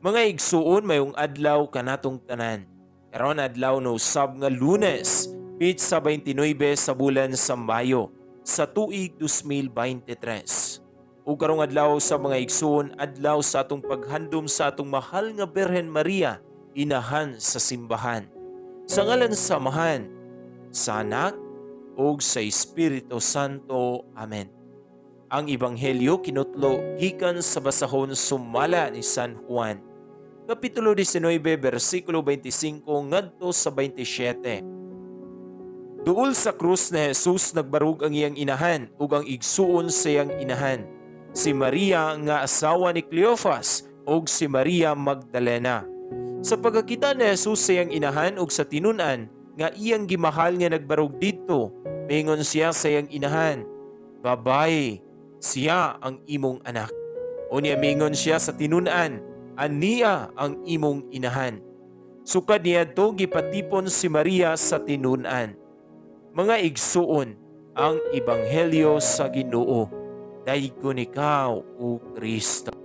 Mga igsuon mayong adlaw kanatong tanan. Karon adlaw no usab nga Lunes, pitsa 29 sa bulan sa Mayo sa tuig 2023. Ug karong adlaw sa mga igsuon, adlaw sa atong paghandom sa atong mahal nga Birhen Maria, inahan sa simbahan. Sa ngalan sa Amahan, sa Anak, ug sa Espiritu Santo. Amen. Ang Ebanghelyo kinutlo gikan sa basahon sumala ni San Juan. Kapitulo 19, versikulo 25 ngadto sa 27. Duol sa krus ni Jesus nagbarug ang iyang inahan ug ang igsuon sa iyang inahan, si Maria nga asawa ni Cleophas ug si Maria Magdalena. Sa pagkakita ni Jesus sa iyang inahan ug sa tinun-an nga iyang gimahal nga nagbarug didto, mingon siya sa iyang inahan, "Babaye, siya ang imong anak." Unya mingon siya sa tinun-an, "Ania ang imong inahan." Sukad niadto gipatipon si Maria sa tinun-an. Mga igsuon, ang Ebanghelyo sa Ginoo. Dayon ikaw, O Kristo.